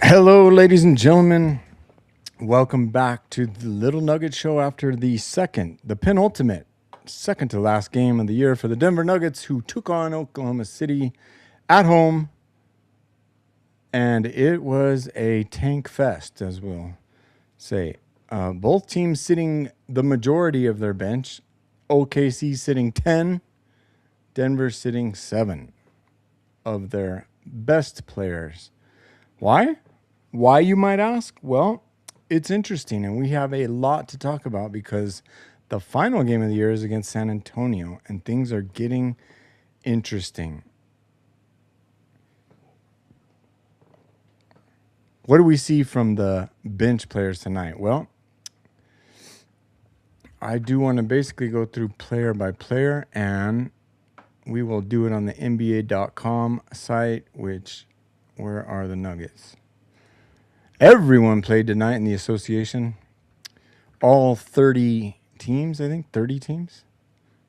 Hello, ladies and gentlemen. Welcome back to the Little Nugget Show after the penultimate, second to last game of the year for the Denver Nuggets, who took on Oklahoma City at home. And it was a tank fest, as we'll say. Both teams sitting the majority of their bench. OKC sitting 10, Denver sitting 7 of their best players. Why? Why, you might ask? Well, it's interesting, and we have a lot to talk about because the final game of the year is against San Antonio, and things are getting interesting. What do we see from the bench players tonight? Well, I do want to basically go through player by player, and we will do it on the NBA.com site, where are the Nuggets? Everyone played tonight in the association. All 30 teams, I think. 30 teams?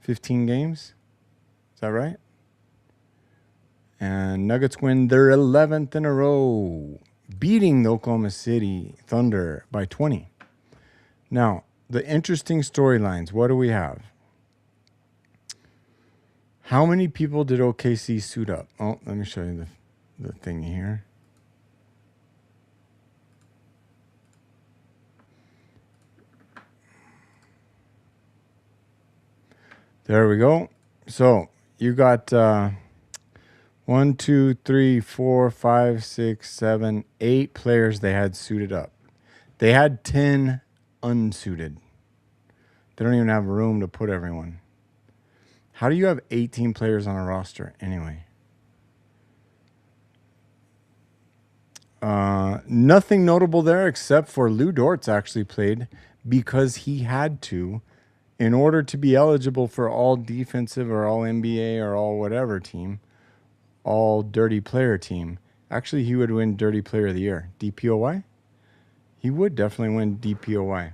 15 games? Is that right? And Nuggets win their 11th in a row, beating the Oklahoma City Thunder by 20. Now, the interesting storylines. What do we have? How many people did OKC suit up? Oh, let me show you the thing here. There we go. So you got 1, 2, 3, 4, 5, 6, 7, 8 players they had suited up. They had 10 unsuited. They don't even have room to put everyone. How do you have 18 players on a roster anyway? Nothing notable there except for Lou Dortz actually played because he had to in order to be eligible for all defensive or all NBA or all whatever team, all dirty player team. Actually, he would win Dirty Player of the Year. DPOY? He would definitely win DPOY.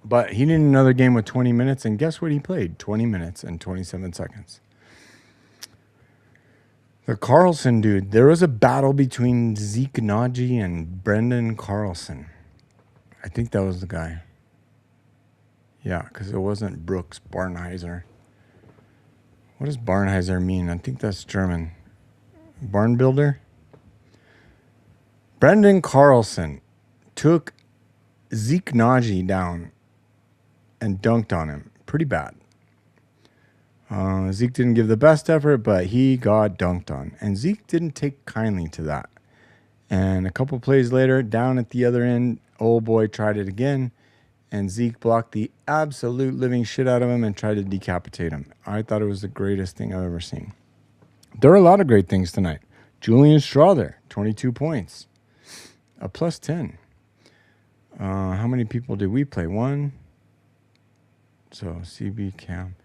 But he needed another game with 20 minutes, and guess what he played? 20 minutes and 27 seconds. The Carlson dude, there was a battle between Zeke Naji and Brendan Carlson. I think that was the guy. Yeah, because it wasn't Brooks Barnheiser. What does Barnheiser mean? I think that's German. Barn builder? Brendan Carlson took Zeke Naji down and dunked on him. Pretty bad. Zeke didn't give the best effort, but he got dunked on. And Zeke didn't take kindly to that. And a couple plays later, down at the other end, old boy tried it again, and Zeke blocked the absolute living shit out of him and tried to decapitate him. I thought it was the greatest thing I've ever seen. There are a lot of great things tonight. Julian Strawther, 22 points. A plus 10. How many people did we play? One. So CB Cam.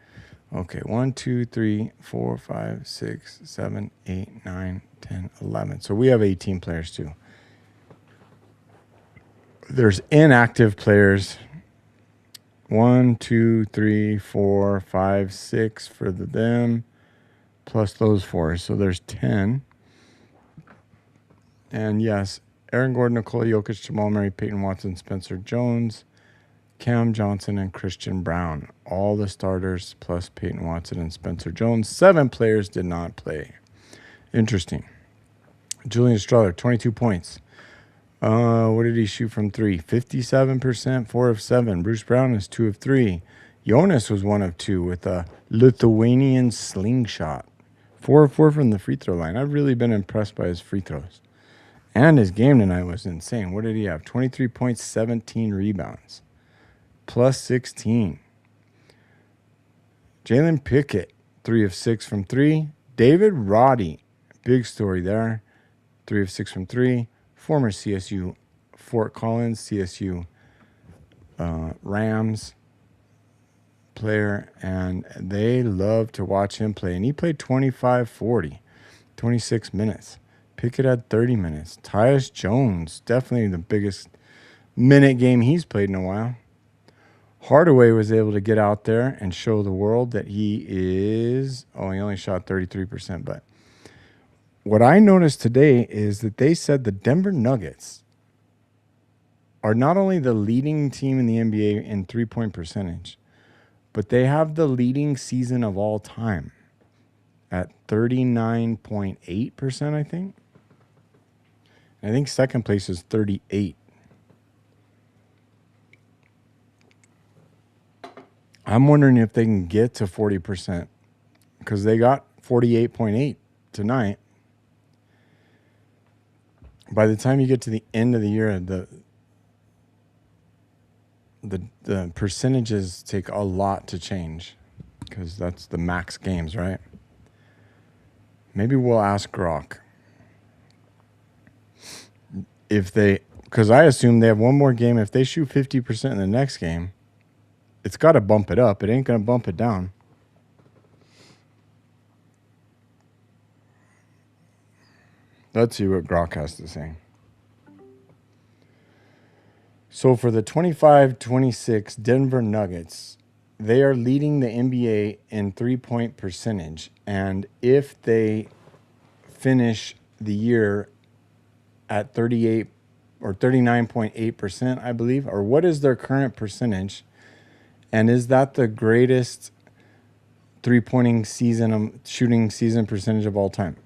Okay, 1, 2, 3, 4, 5, 6, 7, 8, 9, 10, 11. So we have 18 players too. There's inactive players. 1, 2, 3, 4, 5, 6 for them, plus those 4. So there's 10. And yes, Aaron Gordon, Nikola Jokic, Jamal Murray, Peyton Watson, Spencer Jones, Cam Johnson, and Christian Brown. All the starters plus Peyton Watson and Spencer Jones. 7 players did not play. Interesting. Julian Strawther, 22 points. What did he shoot from 3? 57%, 4 of 7. Bruce Brown is 2 of 3. Jonas was 1 of 2 with a Lithuanian slingshot. 4 of 4 from the free throw line. I've really been impressed by his free throws. And his game tonight was insane. What did he have? 23 points, 17 rebounds. Plus 16. Jalen Pickett, 3 of 6 from 3. David Roddy, big story there. 3 of 6 from 3. Former CSU Fort Collins, CSU Rams player, and they love to watch him play. And he played 25-40, 26 minutes. Pickett had 30 minutes. Tyus Jones, definitely the biggest minute game he's played in a while. Hardaway was able to get out there and show the world that he is, he only shot 33%, but what I noticed today is that they said the Denver Nuggets are not only the leading team in the NBA in three-point percentage, but they have the leading season of all time at 39.8%, I think. I think second place is 38. I'm wondering if they can get to 40% because they got 48.8 tonight. By the time you get to the end of the year, the percentages take a lot to change because that's the max games, right? Maybe we'll ask Grok if they, because I assume they have one more game. If they shoot 50% in the next game, it's got to bump it up. It ain't going to bump it down. Let's see what Grok has to say. So for the 25-26 Denver Nuggets, they are leading the NBA in three-point percentage. And if they finish the year at 38 or 39.8%, I believe, or what is their current percentage? And is that the greatest three-pointing season, shooting season percentage of all time?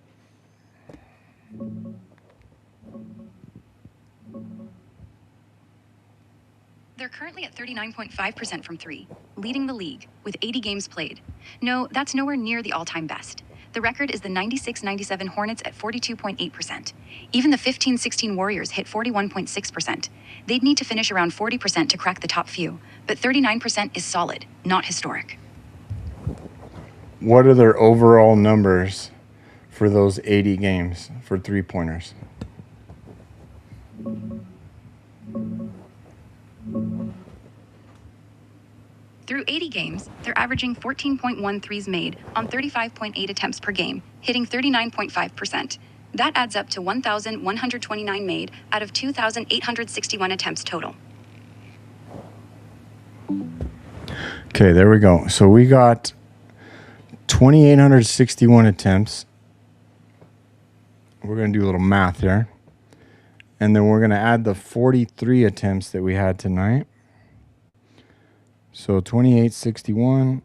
They're currently at 39.5% from three, leading the league with 80 games played. No, that's nowhere near the all-time best. The record is the 96-97 Hornets at 42.8%. Even the 15-16 Warriors hit 41.6%. They'd need to finish around 40% to crack the top few, but 39% is solid, not historic. What are their overall numbers for those 80 games for three-pointers? Through 80 games, they're averaging 14.1 threes made on 35.8 attempts per game, hitting 39.5%. That adds up to 1,129 made out of 2,861 attempts total. Okay, there we go. So we got 2,861 attempts. We're going to do a little math here. And then we're going to add the 43 attempts that we had tonight. So 2861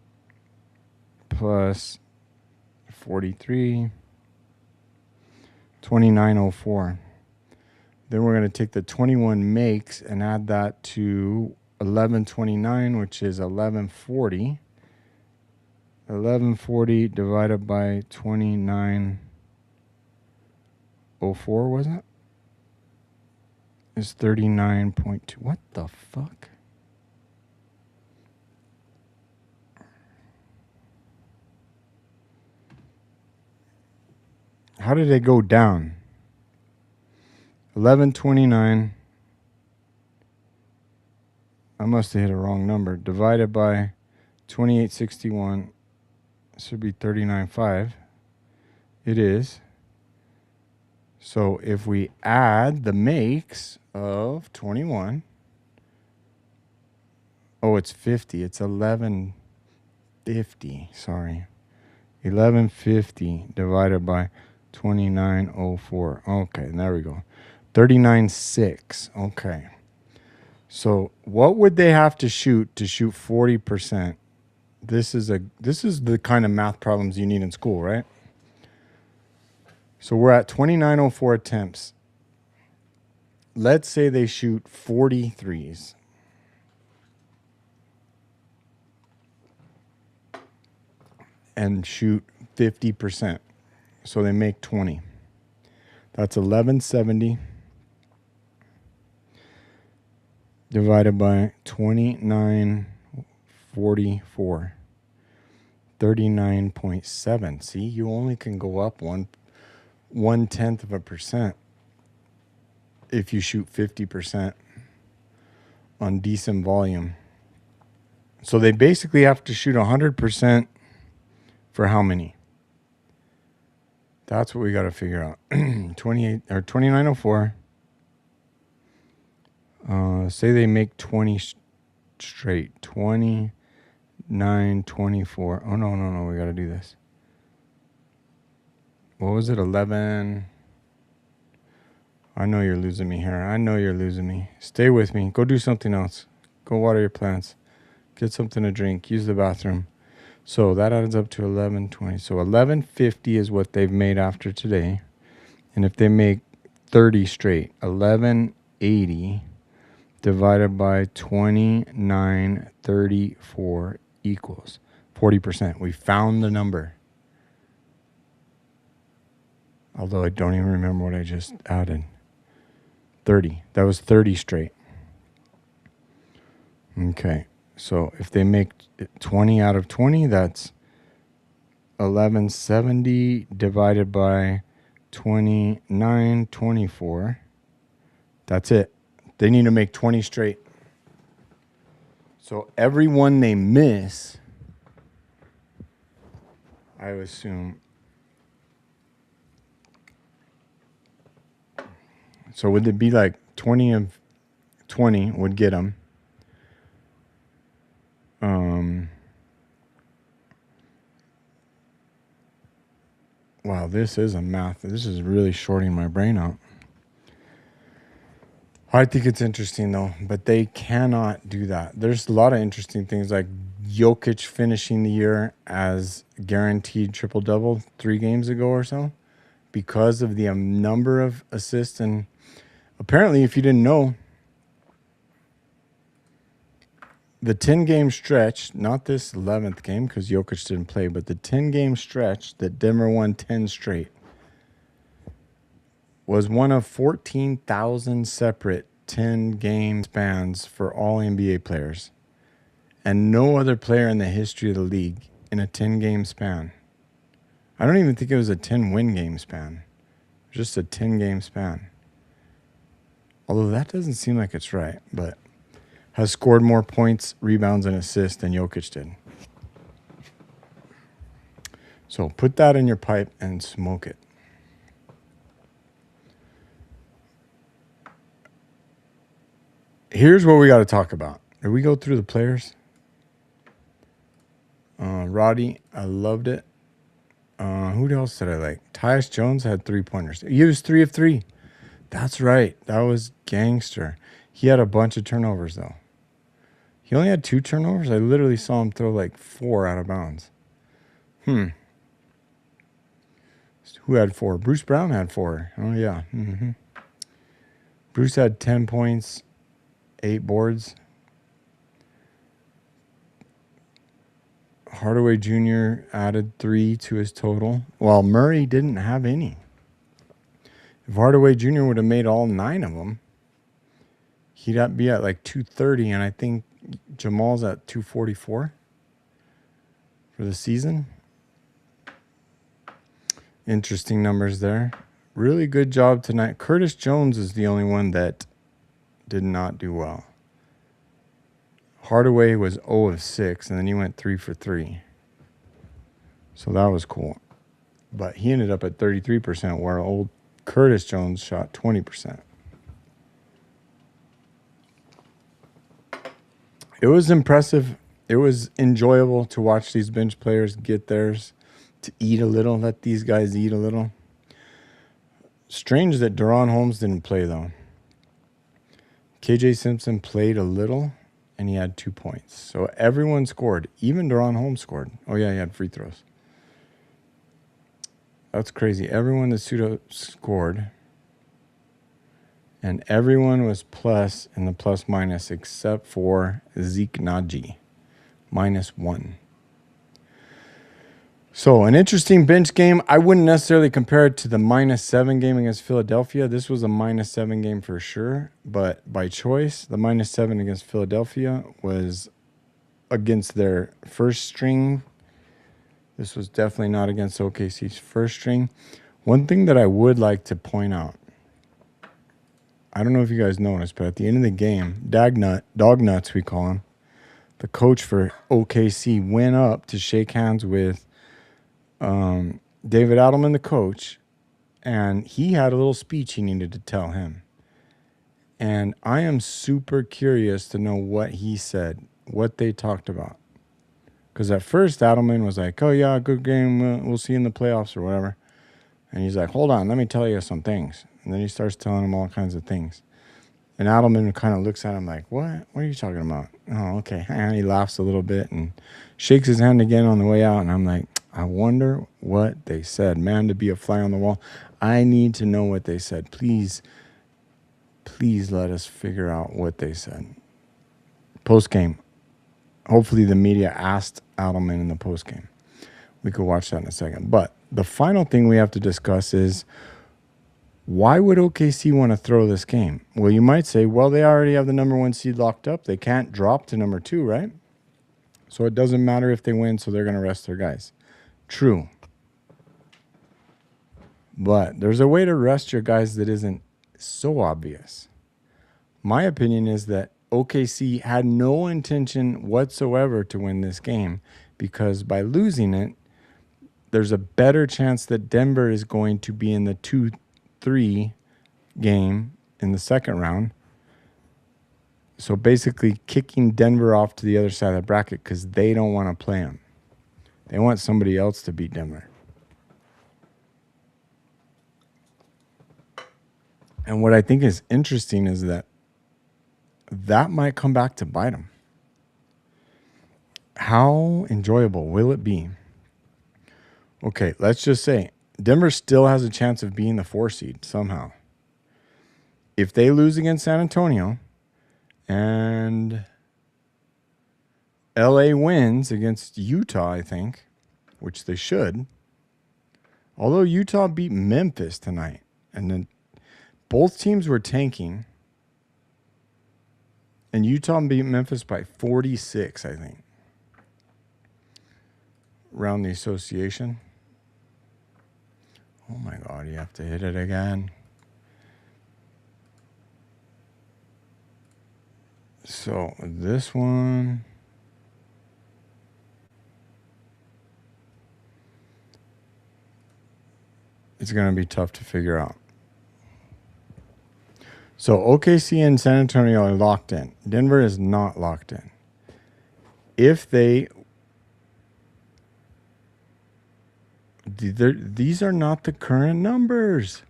plus 43, 2904. Then we're going to take the 21 makes and add that to 1129, which is 1140. 1140 divided by 2904, was it? Is 39.2. What the fuck? How did it go down? 1129. I must have hit a wrong number. Divided by 2861. Should be 39.5. It is. So if we add the makes of 21. Oh, it's 50. It's 1150. Sorry. 1150 divided by 2904. Okay, there we go. 39.6. Okay. So what would they have to shoot 40%? This is the kind of math problems you need in school, right? So we're at 2904 attempts. Let's say they shoot 43s. And shoot 50%. So they make 20. That's 1170 divided by 2944. 39.7. See, you only can go up 0.1% if you shoot 50% on decent volume. So they basically have to shoot 100% for how many? That's what we got to figure out. 28 or 2904. Say they make 20 straight. 29, 24. Oh, no. We got to do this. What was it? 11. I know you're losing me here. I know you're losing me. Stay with me. Go do something else. Go water your plants. Get something to drink. Use the bathroom. So that adds up to 1120. So 1150 is what they've made after today. And if they make 30 straight, 1180 divided by 2934 equals 40%. We found the number. Although I don't even remember what I just added. 30. That was 30 straight. Okay. So if they make 20 out of 20, that's 1170 divided by 2924. That's it. They need to make 20 straight. So every one they miss, I would assume. So would it be like 20 of 20 would get them? Wow, this is a math. This is really shorting my brain out. I think it's interesting, though, but they cannot do that. There's a lot of interesting things like Jokic finishing the year as guaranteed triple-double 3 games ago or so because of the number of assists. And apparently, if you didn't know, the 10-game stretch, not this 11th game because Jokic didn't play, but the 10-game stretch that Denver won 10 straight was one of 14,000 separate 10-game spans for all NBA players. And no other player in the history of the league in a 10-game span. I don't even think it was a 10-win game span. Just a 10-game span. Although that doesn't seem like it's right, but has scored more points, rebounds, and assists than Jokic did. So put that in your pipe and smoke it. Here's what we got to talk about. Did we go through the players? Roddy, I loved it. Who else did I like? Tyus Jones had 3-pointers. He was 3 of 3. That's right. That was gangster. He had a bunch of turnovers, though. He only had 2 turnovers. I literally saw him throw like 4 out of bounds. Who had 4? Bruce Brown had 4. Oh, yeah. Bruce had 10 points, 8 boards. Hardaway Jr. added 3 to his total, while Murray didn't have any. If Hardaway Jr. would have made all 9 of them, he'd be at like 230, and I think Jamal's at 244 for the season. Interesting numbers there. Really good job tonight. Curtis Jones is the only one that did not do well. Hardaway was 0 of 6, and then he went 3 for 3. So that was cool. But he ended up at 33%, where old Curtis Jones shot 20%. It was impressive. It was enjoyable to watch these bench players get theirs, to eat a little, let these guys eat a little. Strange that Deron Holmes didn't play, though. KJ Simpson played a little, and he had 2 points. So everyone scored. Even Deron Holmes scored. Oh, yeah, he had free throws. That's crazy. Everyone that pseudo scored. And everyone was plus in the plus-minus except for Zeke Naji. -1. So an interesting bench game. I wouldn't necessarily compare it to the -7 game against Philadelphia. This was a -7 game for sure. But by choice, the -7 against Philadelphia was against their first string. This was definitely not against OKC's first string. One thing that I would like to point out, I don't know if you guys noticed, but at the end of the game, Dog Nuts we call him, the coach for OKC went up to shake hands with David Adelman, the coach, and he had a little speech he needed to tell him. And I am super curious to know what he said, what they talked about. Because at first, Adelman was like, oh, yeah, good game. We'll see you in the playoffs or whatever. And he's like, hold on, let me tell you some things. And then he starts telling him all kinds of things. And Adelman kind of looks at him like, what? What are you talking about? Oh, okay. And he laughs a little bit and shakes his hand again on the way out. And I'm like, I wonder what they said. Man, to be a fly on the wall. I need to know what they said. Please let us figure out what they said. Post-game. Hopefully the media asked Adelman in the post-game. We could watch that in a second. But the final thing we have to discuss is, why would OKC want to throw this game? Well, you might say, well, they already have the number 1 seed locked up. They can't drop to number 2, right? So it doesn't matter if they win, so they're going to rest their guys. True. But there's a way to rest your guys that isn't so obvious. My opinion is that OKC had no intention whatsoever to win this game, because by losing it, there's a better chance that Denver is going to be in the 2-3 game in the second round. So basically kicking Denver off to the other side of the bracket because they don't want to play them. They want somebody else to beat Denver. And what I think is interesting is that might come back to bite them. How enjoyable will it be? Okay, let's just say Denver still has a chance of being the 4 seed somehow. If they lose against San Antonio and LA wins against Utah, I think, which they should. Although Utah beat Memphis tonight, and then both teams were tanking, and Utah beat Memphis by 46, I think, around the association. Oh my God, you have to hit it again. So this one, it's going to be tough to figure out. So OKC and San Antonio are locked in. Denver is not locked in. If they, these are not the current numbers.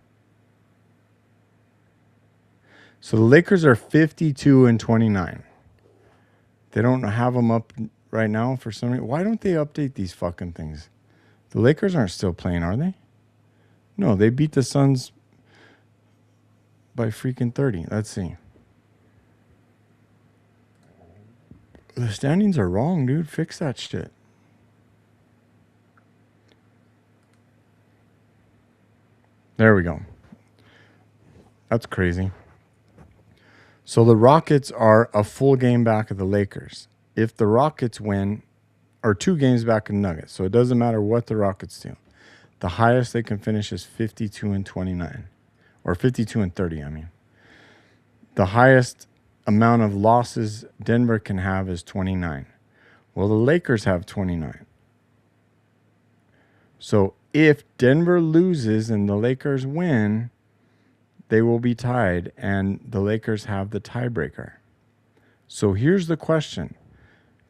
So the Lakers are 52-29. They don't have them up right now for some reason. Why don't they update these fucking things? The Lakers aren't still playing, are they? No, they beat the Suns by freaking 30. Let's see. The standings are wrong, dude. Fix that shit. There we go. That's crazy. So the Rockets are a full game back of the Lakers. If the Rockets win, or 2 games back of the Nuggets, so it doesn't matter what the Rockets do. The highest they can finish is 52-29, or 52-30, I mean. The highest amount of losses Denver can have is 29. Well, the Lakers have 29. So if Denver loses and the Lakers win, they will be tied, and the Lakers have the tiebreaker. So here's the question.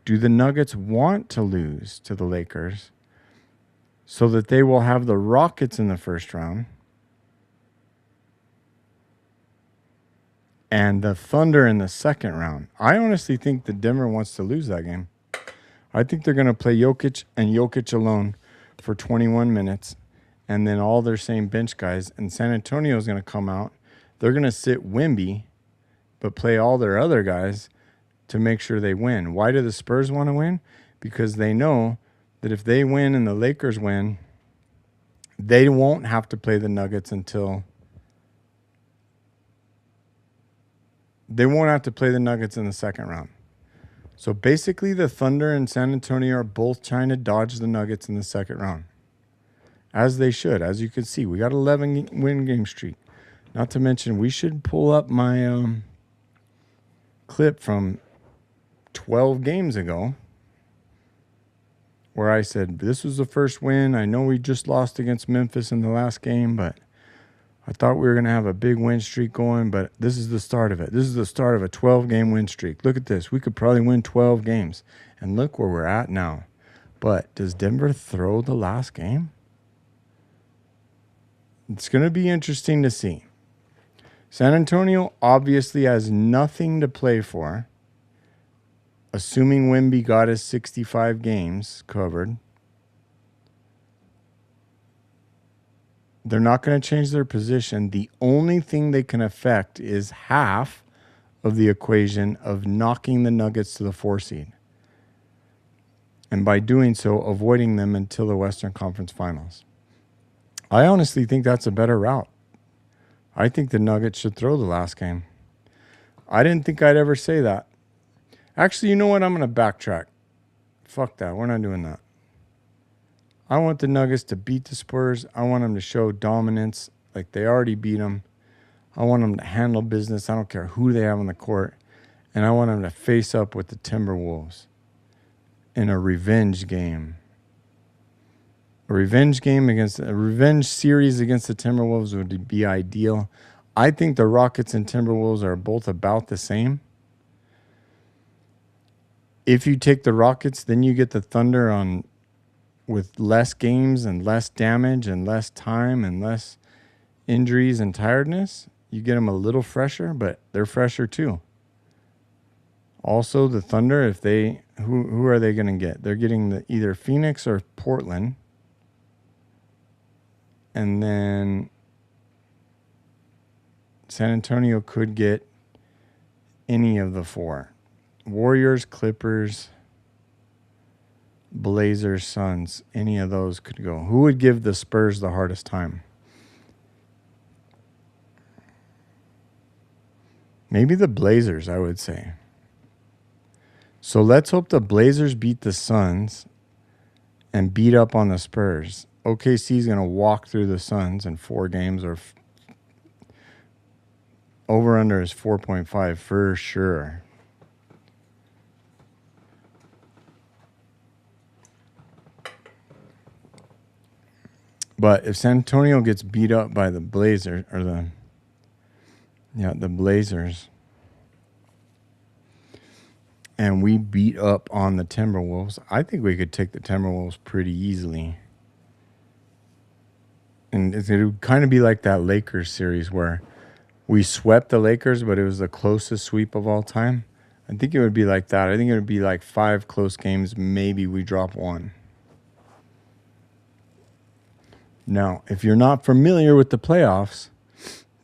Do the Nuggets want to lose to the Lakers so that they will have the Rockets in the first round and the Thunder in the second round? I honestly think that Denver wants to lose that game. I think they're going to play Jokic and Jokic alone for 21 minutes, and then all their same bench guys, and San Antonio is going to come out. They're going to sit Wemby, but play all their other guys to make sure they win. Why do the Spurs want to win? Because they know that if they win and the Lakers win, they won't have to play the Nuggets until... They won't have to play the Nuggets in the second round. So basically, the Thunder and San Antonio are both trying to dodge the Nuggets in the second round. As they should. As you can see, we got 11 win game streak. Not to mention, we should pull up my clip from 12 games ago where I said, this was the first win. I know we just lost against Memphis in the last game, but I thought we were going to have a big win streak going, but this is the start of it. This is the start of a 12-game win streak. Look at this. We could probably win 12 games. And look where we're at now. But does Denver throw the last game? It's going to be interesting to see. San Antonio obviously has nothing to play for, assuming Wemby got his 65 games covered. They're not going to change their position. The only thing they can affect is half of the equation of knocking the Nuggets to the 4 seed. And by doing so, avoiding them until the Western Conference Finals. I honestly think that's a better route. I think the Nuggets should throw the last game. I didn't think I'd ever say that. Actually, you know what? I'm going to backtrack. Fuck that. We're not doing that. I want the Nuggets to beat the Spurs. I want them to show dominance like they already beat them. I want them to handle business. I don't care who they have on the court. And I want them to face up with the Timberwolves in a revenge game. A revenge series against the Timberwolves would be ideal. I think the Rockets and Timberwolves are both about the same. If you take the Rockets, then you get the Thunder on with less games and less damage and less time and less injuries and tiredness. You get them a little fresher, but they're fresher too. Also, the Thunder, if they who are they going to get? They're getting either Phoenix or Portland. And then San Antonio could get any of the 4. Warriors, Clippers, Blazers, Suns. Any of those could go. Who would give the Spurs the hardest time? Maybe the Blazers, I would say. So let's hope the Blazers beat the Suns and beat up on the Spurs. OKC is going to walk through the Suns in 4 games, or over-under is 4.5 for sure. But if San Antonio gets beat up by the Blazers, or the Blazers, and we beat up on the Timberwolves, I think we could take the Timberwolves pretty easily. And it would kind of be like that Lakers series where we swept the Lakers, but it was the closest sweep of all time. I think it would be like that. I think it would be like 5 close games. Maybe we drop 1. Now, if you're not familiar with the playoffs,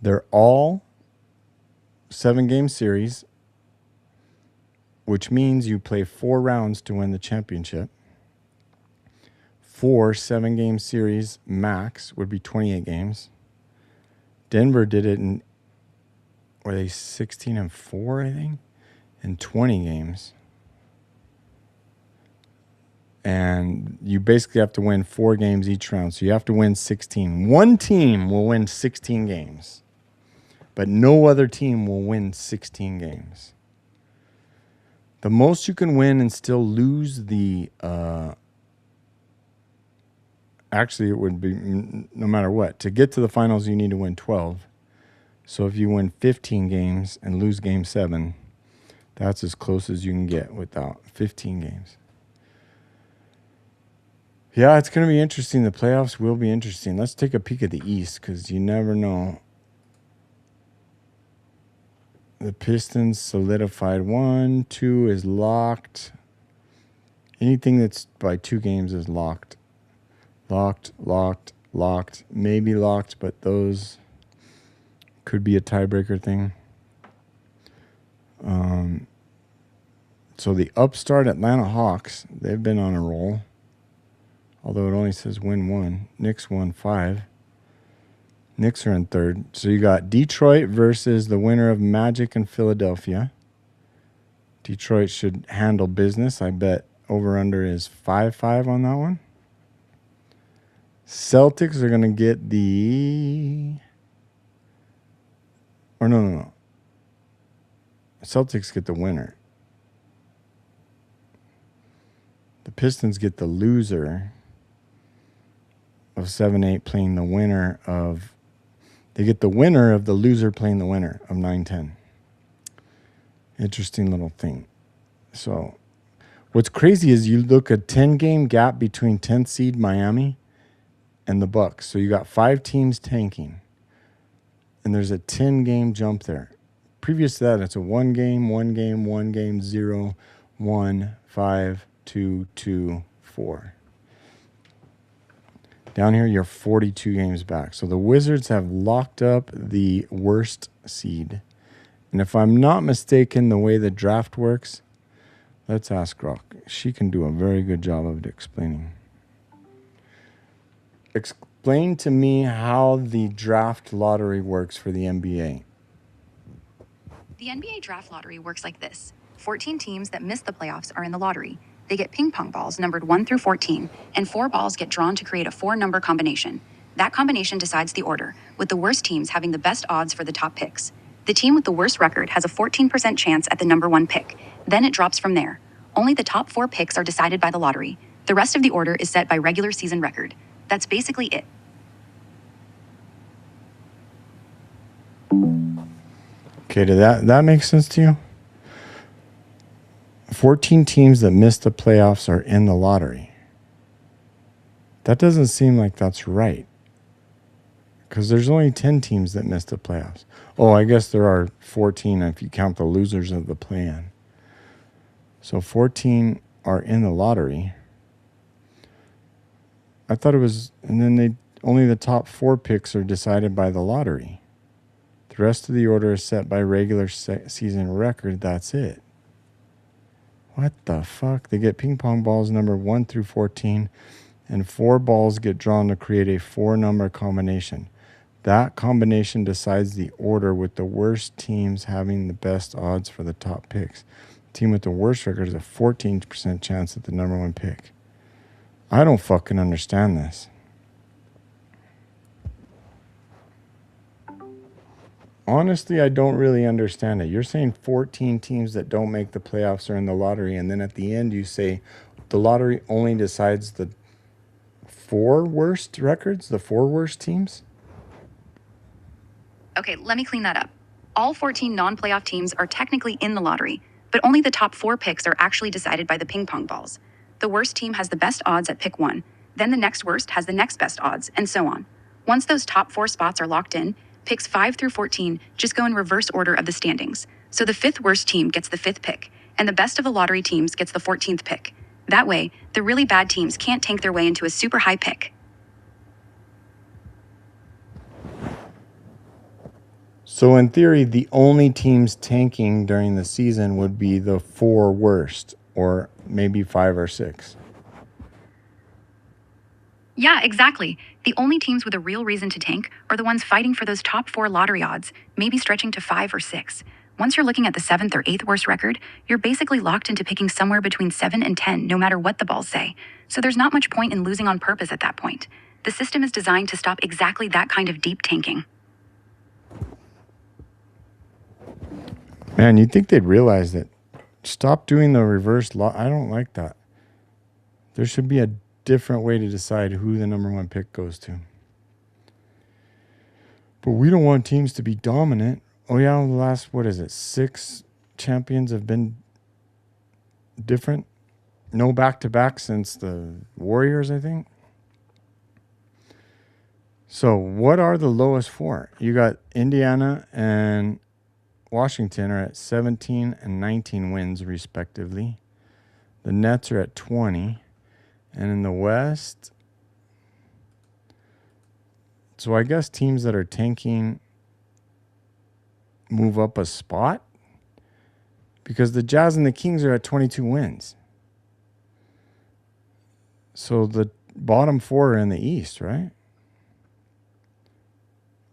they're all 7-game series, which means you play 4 rounds to win the championship. 4 7-game series max would be 28 games. Denver did it in, were they 16-4, I think, in 20 games. And you basically have to win 4 games each round. So you have to win 16. One team will win 16 games, but no other team will win 16 games. The most you can win and still lose the actually, it would be no matter what. To get to the finals, you need to win 12. So if you win 15 games and lose game 7, that's as close as you can get without 15 games. Yeah, it's going to be interesting. The playoffs will be interesting. Let's take a peek at the East because you never know. The Pistons solidified 1. 2 is locked. Anything that's by 2 games is locked. Locked. Maybe locked, but those could be a tiebreaker thing. So the upstart Atlanta Hawks, they've been on a roll. Although it only says win 1. Knicks won 5. Knicks are in 3rd. So you got Detroit versus the winner of Magic and Philadelphia. Detroit should handle business. I bet over-under is 5-5 on that one. Celtics are going to get the... Or no. Celtics get the winner. The Pistons get the loser of 7-8 playing the winner of... They get the winner of the loser playing the winner of 9-10. Interesting little thing. So what's crazy is you look at 10-game gap between 10th seed Miami and the Bucks. So you got 5 teams tanking. And there's a 10-game jump there. Previous to that, it's a 1 game, 1 game, 1 game, 0, 1, 5, 2, 2, 4. Down here, you're 42 games back. So the Wizards have locked up the worst seed. And if I'm not mistaken, the way the draft works, let's ask Rock. She can do a very good job of explaining. Explain to me how the draft lottery works for the NBA. The NBA draft lottery works like this. 14 teams that miss the playoffs are in the lottery. They get ping pong balls numbered 1 through 14, and 4 balls get drawn to create a 4-number combination. That combination decides the order, with the worst teams having the best odds for the top picks. The team with the worst record has a 14% chance at the number 1 pick. Then it drops from there. Only the top 4 picks are decided by the lottery. The rest of the order is set by regular season record. That's basically it. Okay, did that make sense to you? 14 teams that missed the playoffs are in the lottery. That doesn't seem like that's right. Because there's only 10 teams that missed the playoffs. Oh, I guess there are 14 if you count the losers of the play-in. So 14 are in the lottery. I thought it was, and then only the top 4 picks are decided by the lottery. The rest of the order is set by regular season record. That's it. What the fuck? They get ping pong balls number 1 through 14, and 4 balls get drawn to create a 4-number combination. That combination decides the order, with the worst teams having the best odds for the top picks. The team with the worst record has a 14% chance at the number 1 pick. I don't fucking understand this. Honestly, I don't really understand it. You're saying 14 teams that don't make the playoffs are in the lottery, and then at the end you say the lottery only decides the 4 worst records, the 4 worst teams? Okay, let me clean that up. All 14 non-playoff teams are technically in the lottery, but only the top 4 picks are actually decided by the ping pong balls. The worst team has the best odds at pick 1, then the next worst has the next best odds, and so on. Once those top 4 spots are locked in, picks 5 through 14 just go in reverse order of the standings. So the 5th worst team gets the 5th pick, and the best of the lottery teams gets the 14th pick. That way, the really bad teams can't tank their way into a super high pick. So in theory, the only teams tanking during the season would be the 4 worst, or maybe 5 or 6. Yeah, exactly. The only teams with a real reason to tank are the ones fighting for those top 4 lottery odds, maybe stretching to 5 or 6. Once you're looking at the 7th or 8th worst record, you're basically locked into picking somewhere between 7 and 10, no matter what the balls say. So there's not much point in losing on purpose at that point. The system is designed to stop exactly that kind of deep tanking. Man, you'd think they'd realize that. Stop doing the reverse I don't like that. There should be a different way to decide who the number 1 pick goes to. But we don't want teams to be dominant. Oh yeah, the last, 6 champions have been different. No back-to-back since the Warriors, I think. So what are the lowest 4? You got Indiana and Washington are at 17 and 19 wins, respectively. The Nets are at 20. And in the West, so I guess teams that are tanking move up a spot, because the Jazz and the Kings are at 22 wins. So the bottom 4 are in the East, right?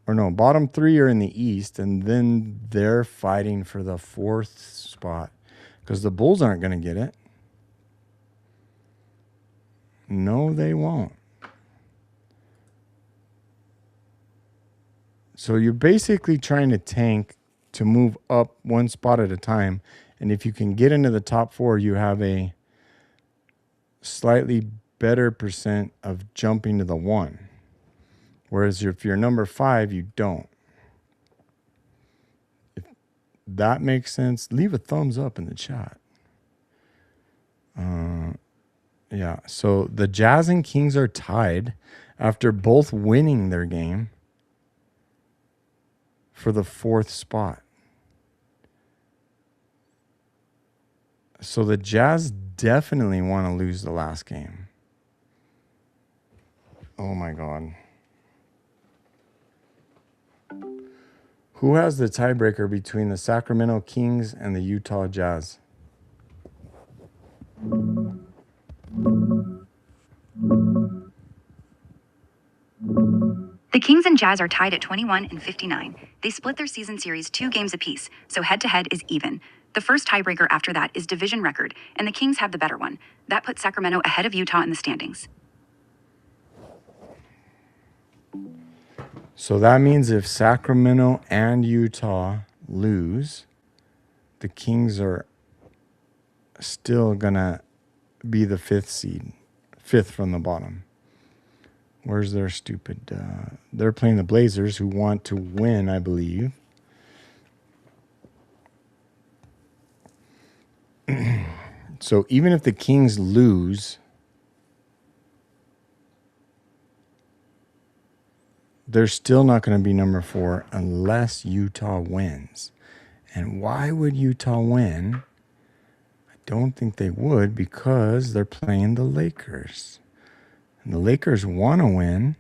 Or no, bottom 3 are in the East, and then they're fighting for the 4th spot, because the Bulls aren't going to get it. No, they won't. So you're basically trying to tank to move up 1 spot at a time. And if you can get into the top 4, you have a slightly better percent of jumping to the 1. Whereas if you're number 5, you don't. If that makes sense, leave a thumbs up in the chat. Yeah, so the Jazz and Kings are tied after both winning their game for the 4th spot. So the Jazz definitely want to lose the last game. Oh my God. Who has the tiebreaker between the Sacramento Kings and the Utah Jazz? The Kings and Jazz are tied at 21 and 59. They split their season series 2 games apiece, so head-to-head is even. The first tiebreaker after that is division record, and the Kings have the better one. That puts Sacramento ahead of Utah in the standings. So that means if Sacramento and Utah lose, the Kings are still going to be the 5th seed, 5th from the bottom. Where's their stupid... they're playing the Blazers, who want to win, I believe. So even if the Kings lose, they're still not going to be number 4 unless Utah wins. And why would Utah win? I don't think they would, because they're playing the Lakers. And the Lakers want to win.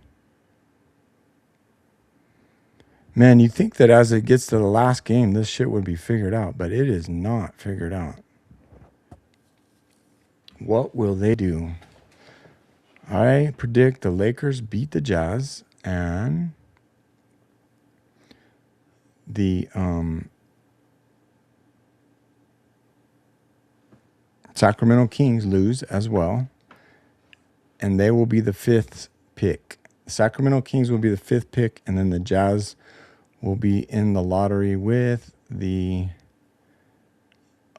Man, you think that as it gets to the last game, this shit would be figured out, but it is not figured out. What will they do? I predict the Lakers beat the Jazz and the Sacramento Kings lose as well, and they will be the 5th pick. Sacramento Kings will be the 5th pick, and then the Jazz will be in the lottery with the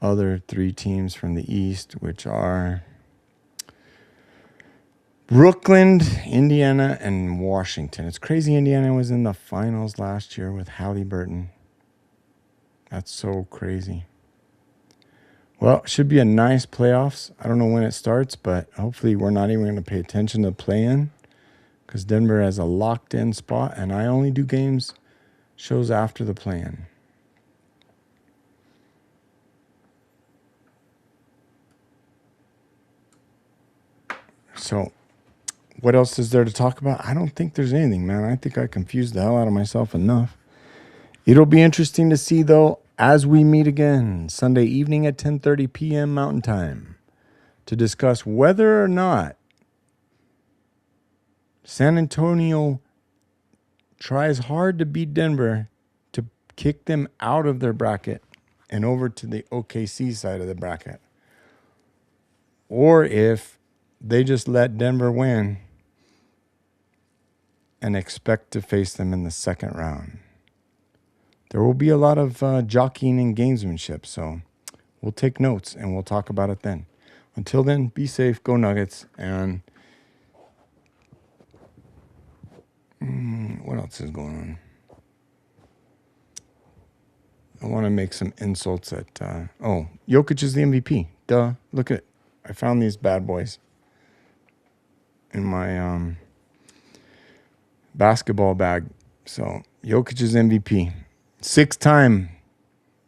other 3 teams from the East, which are Brooklyn, Indiana, and Washington. It's crazy Indiana was in the finals last year with Halliburton. That's so crazy. Well, it should be a nice playoffs. I don't know when it starts, but hopefully we're not even going to pay attention to play-in, because Denver has a locked-in spot, and I only do shows after the play-in. So, what else is there to talk about? I don't think there's anything, man. I think I confused the hell out of myself enough. It'll be interesting to see, though, as we meet again Sunday evening at 10:30 p.m. Mountain Time to discuss whether or not San Antonio tries hard to beat Denver to kick them out of their bracket and over to the OKC side of the bracket, or if they just let Denver win and expect to face them in the second round. There will be a lot of jockeying and gamesmanship, so we'll take notes and we'll talk about it then. Until then, be safe, go Nuggets, and what else is going on? I want to make some insults at... Jokic is the MVP. Duh. Look at... I found these bad boys in my basketball bag. So, Jokic is MVP. 6-time.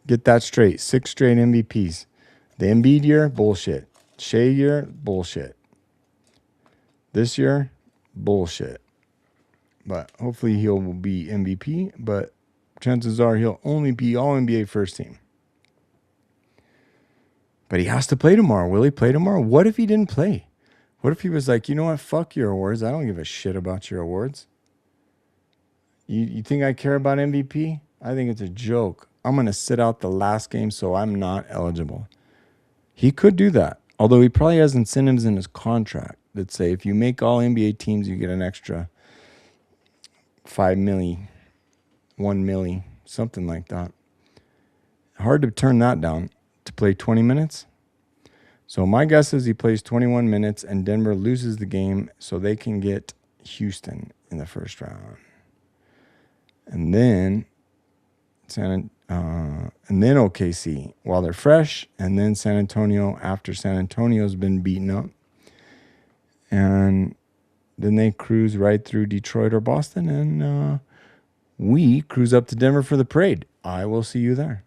Get that straight. 6 straight MVPs. The Embiid year, bullshit. Shea year, bullshit. This year, bullshit. But hopefully he'll be MVP. But chances are he'll only be All-NBA first team. But he has to play tomorrow. Will he play tomorrow? What if he didn't play? What if he was like, you know what? Fuck your awards. I don't give a shit about your awards. You think I care about MVP? I think it's a joke. I'm going to sit out the last game so I'm not eligible. He could do that. Although he probably has incentives in his contract that say if you make all NBA teams, you get an extra $5 million, $1 million, something like that. Hard to turn that down to play 20 minutes. So my guess is he plays 21 minutes and Denver loses the game so they can get Houston in the first round. And then OKC while they're fresh, and then San Antonio after San Antonio's been beaten up. And Then they cruise right through Detroit or Boston, and we cruise up to Denver for the parade. I will see you there.